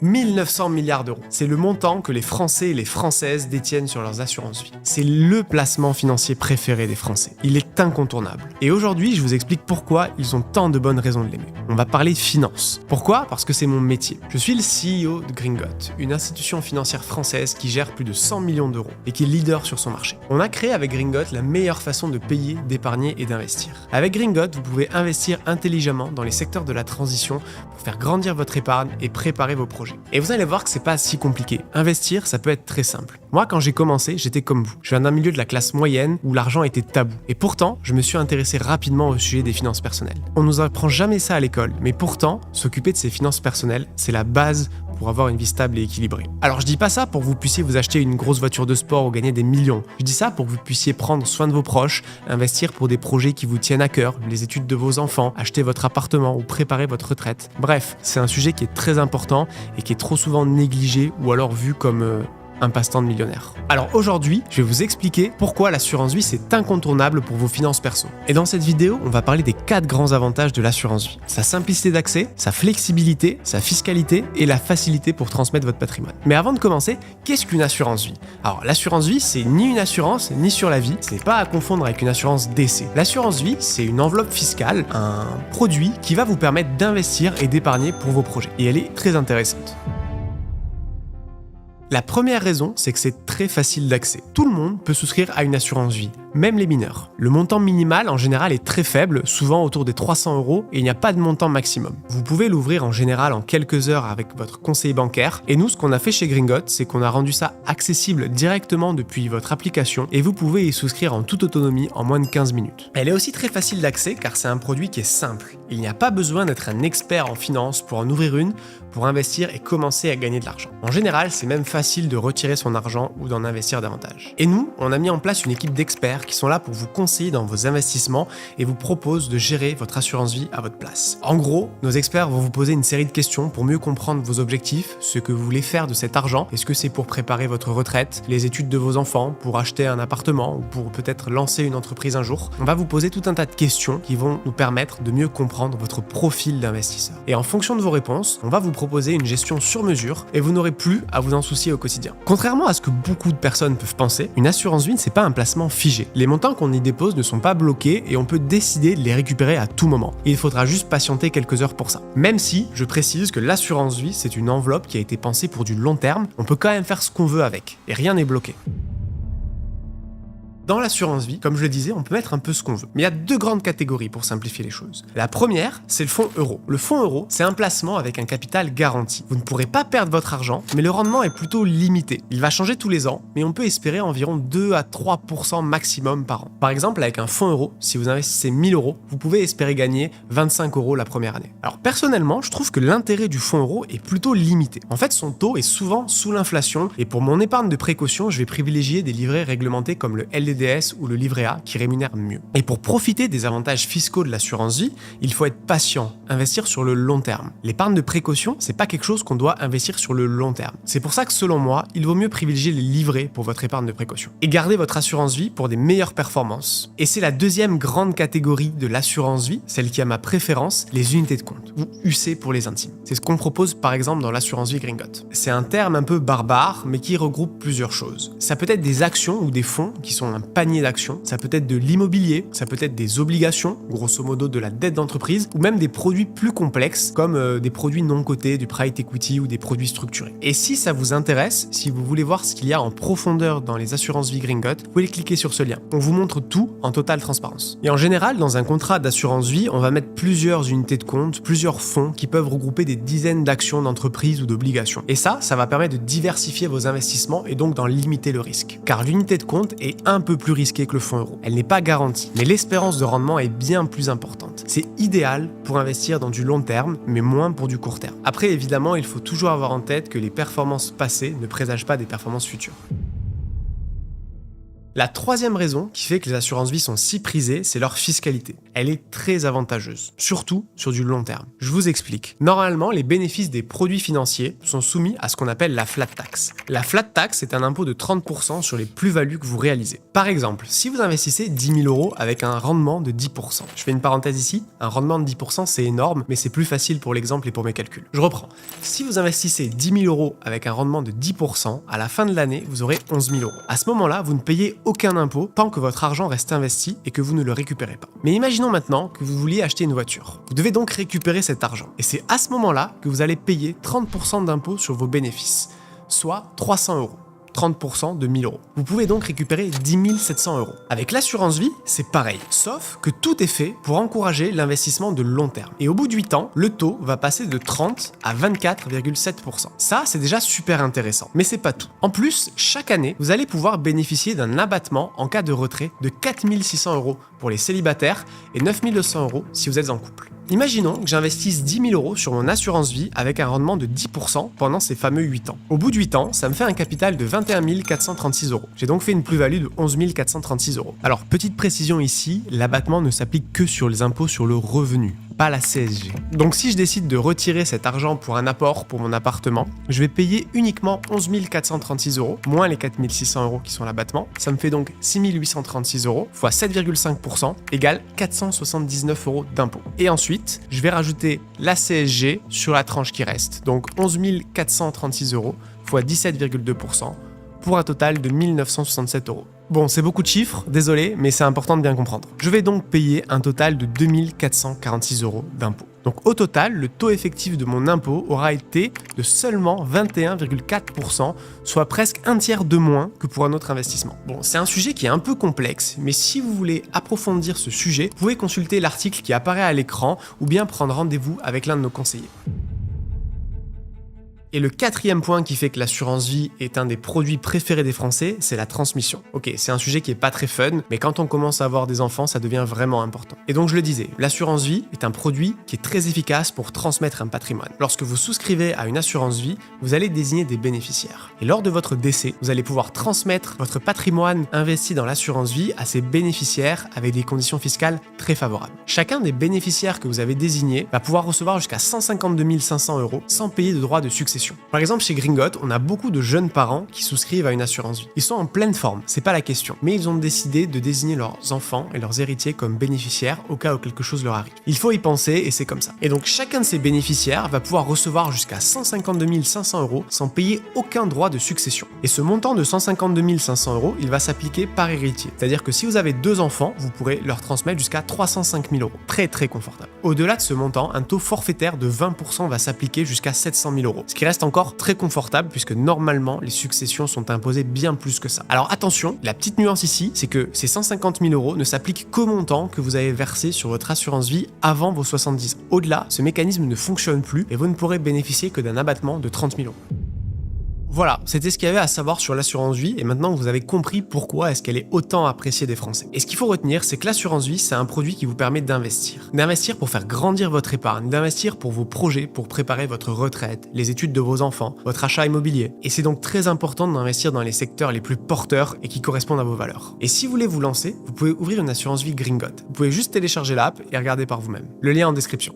1900 milliards d'euros. C'est le montant que les Français et les Françaises détiennent sur leurs assurances vie. C'est le placement financier préféré des Français. Il est incontournable. Et aujourd'hui, je vous explique pourquoi ils ont tant de bonnes raisons de l'aimer. On va parler de finance. Pourquoi ? Parce que c'est mon métier. Je suis le CEO de Gringotte, une institution financière française qui gère plus de 100 millions d'euros et qui est leader sur son marché. On a créé avec Gringotte la meilleure façon de payer, d'épargner et d'investir. Avec Gringotte, vous pouvez investir intelligemment dans les secteurs de la transition pour faire grandir votre épargne et préparer vos projets. Et vous allez voir que c'est pas si compliqué. Investir, ça peut être très simple. Moi, quand j'ai commencé, j'étais comme vous. Je viens d'un milieu de la classe moyenne où l'argent était tabou. Et pourtant, je me suis intéressé rapidement au sujet des finances personnelles. On nous apprend jamais ça à l'école, mais pourtant, s'occuper de ses finances personnelles, c'est la base pour avoir une vie stable et équilibrée. Alors je dis pas ça pour que vous puissiez vous acheter une grosse voiture de sport ou gagner des millions. Je dis ça pour que vous puissiez prendre soin de vos proches, investir pour des projets qui vous tiennent à cœur, les études de vos enfants, acheter votre appartement ou préparer votre retraite. Bref, c'est un sujet qui est très important et qui est trop souvent négligé ou alors vu comme un passe-temps de millionnaire. Alors aujourd'hui, je vais vous expliquer pourquoi l'assurance vie c'est incontournable pour vos finances perso. Et dans cette vidéo, on va parler des 4 grands avantages de l'assurance vie. Sa simplicité d'accès, sa flexibilité, sa fiscalité et la facilité pour transmettre votre patrimoine. Mais avant de commencer, qu'est-ce qu'une assurance vie ? Alors l'assurance vie, c'est ni une assurance ni sur la vie, ce n'est pas à confondre avec une assurance décès. L'assurance vie, c'est une enveloppe fiscale, un produit qui va vous permettre d'investir et d'épargner pour vos projets. Et elle est très intéressante. La première raison, c'est que c'est très facile d'accès. Tout le monde peut souscrire à une assurance vie, même les mineurs. Le montant minimal en général est très faible, souvent autour des 300 € et il n'y a pas de montant maximum. Vous pouvez l'ouvrir en général en quelques heures avec votre conseiller bancaire et nous, ce qu'on a fait chez Gringotte, c'est qu'on a rendu ça accessible directement depuis votre application et vous pouvez y souscrire en toute autonomie en moins de 15 minutes. Elle est aussi très facile d'accès car c'est un produit qui est simple. Il n'y a pas besoin d'être un expert en finance pour en ouvrir une, pour investir et commencer à gagner de l'argent. En général, c'est même facile de retirer son argent ou d'en investir davantage. Et nous, on a mis en place une équipe d'experts qui sont là pour vous conseiller dans vos investissements et vous proposent de gérer votre assurance vie à votre place. En gros, nos experts vont vous poser une série de questions pour mieux comprendre vos objectifs, ce que vous voulez faire de cet argent. Est-ce que c'est pour préparer votre retraite, les études de vos enfants, pour acheter un appartement ou pour peut-être lancer une entreprise un jour ? On va vous poser tout un tas de questions qui vont nous permettre de mieux comprendre votre profil d'investisseur. Et en fonction de vos réponses, on va vous proposer une gestion sur mesure et vous n'aurez plus à vous en soucier au quotidien. Contrairement à ce que beaucoup de personnes peuvent penser, une assurance vie, c'est pas un placement figé. Les montants qu'on y dépose ne sont pas bloqués et on peut décider de les récupérer à tout moment. Il faudra juste patienter quelques heures pour ça. Même si, je précise que l'assurance vie, c'est une enveloppe qui a été pensée pour du long terme, on peut quand même faire ce qu'on veut avec et rien n'est bloqué. Dans l'assurance vie, comme je le disais, on peut mettre un peu ce qu'on veut. Mais il y a 2 grandes catégories pour simplifier les choses. La première, c'est le fonds euro. Le fonds euro, c'est un placement avec un capital garanti. Vous ne pourrez pas perdre votre argent, mais le rendement est plutôt limité. Il va changer tous les ans, mais on peut espérer environ 2 à 3% maximum par an. Par exemple, avec un fonds euro, si vous investissez 1000 €, vous pouvez espérer gagner 25 € la première année. Alors personnellement, je trouve que l'intérêt du fonds euro est plutôt limité. En fait, son taux est souvent sous l'inflation, et pour mon épargne de précaution, je vais privilégier des livrets réglementés comme le LDDS ou le livret A qui rémunèrent mieux. Et pour profiter des avantages fiscaux de l'assurance vie, il faut être patient, investir sur le long terme. L'épargne de précaution, c'est pas quelque chose qu'on doit investir sur le long terme. C'est pour ça que selon moi, il vaut mieux privilégier les livrets pour votre épargne de précaution. Et garder votre assurance vie pour des meilleures performances. Et c'est la deuxième grande catégorie de l'assurance vie, celle qui a ma préférence, les unités de compte, ou UC pour les intimes. C'est ce qu'on propose par exemple dans l'assurance vie Gringotte. C'est un terme un peu barbare, mais qui regroupe plusieurs choses. Ça peut être des actions ou des fonds qui sont un panier d'actions, ça peut être de l'immobilier, ça peut être des obligations, grosso modo de la dette d'entreprise, ou même des produits plus complexes comme des produits non cotés, du private equity ou des produits structurés. Et si ça vous intéresse, si vous voulez voir ce qu'il y a en profondeur dans les assurances vie Gringotte, vous pouvez cliquer sur ce lien. On vous montre tout en totale transparence. Et en général, dans un contrat d'assurance vie, on va mettre plusieurs unités de compte, plusieurs fonds qui peuvent regrouper des dizaines d'actions d'entreprise ou d'obligations. Et ça va permettre de diversifier vos investissements et donc d'en limiter le risque. Car l'unité de compte est un peu plus risquée que le fonds euro. Elle n'est pas garantie, mais l'espérance de rendement est bien plus importante. C'est idéal pour investir dans du long terme, mais moins pour du court terme. Après, évidemment, il faut toujours avoir en tête que les performances passées ne présagent pas des performances futures. La troisième raison qui fait que les assurances vie sont si prisées, c'est leur fiscalité. Elle est très avantageuse, surtout sur du long terme. Je vous explique. Normalement, les bénéfices des produits financiers sont soumis à ce qu'on appelle la flat tax. La flat tax est un impôt de 30% sur les plus-values que vous réalisez. Par exemple, si vous investissez 10 000 € avec un rendement de 10%, je fais une parenthèse ici, un rendement de 10% c'est énorme, mais c'est plus facile pour l'exemple et pour mes calculs. Je reprends. Si vous investissez 10 000 € avec un rendement de 10%, à la fin de l'année, vous aurez 11 000 €. À ce moment-là, vous ne payez aucun impôt tant que votre argent reste investi et que vous ne le récupérez pas. Mais imaginons maintenant que vous vouliez acheter une voiture. Vous devez donc récupérer cet argent. Et c'est à ce moment-là que vous allez payer 30% d'impôt sur vos bénéfices, soit 300 €. 30% de 1000 €. Vous pouvez donc récupérer 10 700 €. Avec l'assurance vie, c'est pareil, sauf que tout est fait pour encourager l'investissement de long terme. Et au bout de 8 ans, le taux va passer de 30 à 24,7%. Ça, c'est déjà super intéressant, mais c'est pas tout. En plus, chaque année, vous allez pouvoir bénéficier d'un abattement en cas de retrait de 4 600 € pour les célibataires et 9 200 € si vous êtes en couple. Imaginons que j'investisse 10 000 € sur mon assurance vie avec un rendement de 10% pendant ces fameux 8 ans. Au bout de 8 ans, ça me fait un capital de 21 436 €. J'ai donc fait une plus-value de 11 436 €. Alors, petite précision ici, l'abattement ne s'applique que sur les impôts sur le revenu, pas la CSG. Donc si je décide de retirer cet argent pour un apport pour mon appartement, je vais payer uniquement 11 436 € moins les 4 600 € qui sont l'abattement. Ça me fait donc 6 836 € fois 7,5% égale 479 € d'impôt. Et ensuite, je vais rajouter la CSG sur la tranche qui reste. Donc 11 436 € fois 17,2% pour un total de 1 967 €. Bon, c'est beaucoup de chiffres, désolé, mais c'est important de bien comprendre. Je vais donc payer un total de 2 446 € d'impôt. Donc au total, le taux effectif de mon impôt aura été de seulement 21,4%, soit presque un tiers de moins que pour un autre investissement. Bon, c'est un sujet qui est un peu complexe, mais si vous voulez approfondir ce sujet, vous pouvez consulter l'article qui apparaît à l'écran ou bien prendre rendez-vous avec l'un de nos conseillers. Et le quatrième point qui fait que l'assurance vie est un des produits préférés des Français, c'est la transmission. Ok, c'est un sujet qui est pas très fun, mais quand on commence à avoir des enfants, ça devient vraiment important. Et donc je le disais, l'assurance vie est un produit qui est très efficace pour transmettre un patrimoine. Lorsque vous souscrivez à une assurance vie, vous allez désigner des bénéficiaires. Et lors de votre décès, vous allez pouvoir transmettre votre patrimoine investi dans l'assurance vie à ses bénéficiaires avec des conditions fiscales très favorables. Chacun des bénéficiaires que vous avez désignés va pouvoir recevoir jusqu'à 152 500 € sans payer de droits de succession. Par exemple, chez Gringot, on a beaucoup de jeunes parents qui souscrivent à une assurance vie. Ils sont en pleine forme, c'est pas la question, mais ils ont décidé de désigner leurs enfants et leurs héritiers comme bénéficiaires au cas où quelque chose leur arrive. Il faut y penser et c'est comme ça. Et donc chacun de ces bénéficiaires va pouvoir recevoir jusqu'à 152 500 € sans payer aucun droit de succession. Et ce montant de 152 500 €, il va s'appliquer par héritier. C'est-à-dire que si vous avez 2 enfants, vous pourrez leur transmettre jusqu'à 305 000 €. Très très confortable. Au-delà de ce montant, un taux forfaitaire de 20% va s'appliquer jusqu'à 700 000 €. Ce qui reste encore très confortable puisque normalement les successions sont imposées bien plus que ça. Alors attention, la petite nuance ici, c'est que ces 150 000 € ne s'appliquent qu'au montant que vous avez versé sur votre assurance vie avant vos 70 ans. Au-delà, ce mécanisme ne fonctionne plus et vous ne pourrez bénéficier que d'un abattement de 30 000 €. Voilà, c'était ce qu'il y avait à savoir sur l'assurance vie et maintenant vous avez compris pourquoi est-ce qu'elle est autant appréciée des Français. Et ce qu'il faut retenir, c'est que l'assurance vie, c'est un produit qui vous permet d'investir. D'investir pour faire grandir votre épargne, d'investir pour vos projets, pour préparer votre retraite, les études de vos enfants, votre achat immobilier. Et c'est donc très important d'investir dans les secteurs les plus porteurs et qui correspondent à vos valeurs. Et si vous voulez vous lancer, vous pouvez ouvrir une assurance vie Gringot. Vous pouvez juste télécharger l'app et regarder par vous-même. Le lien en description.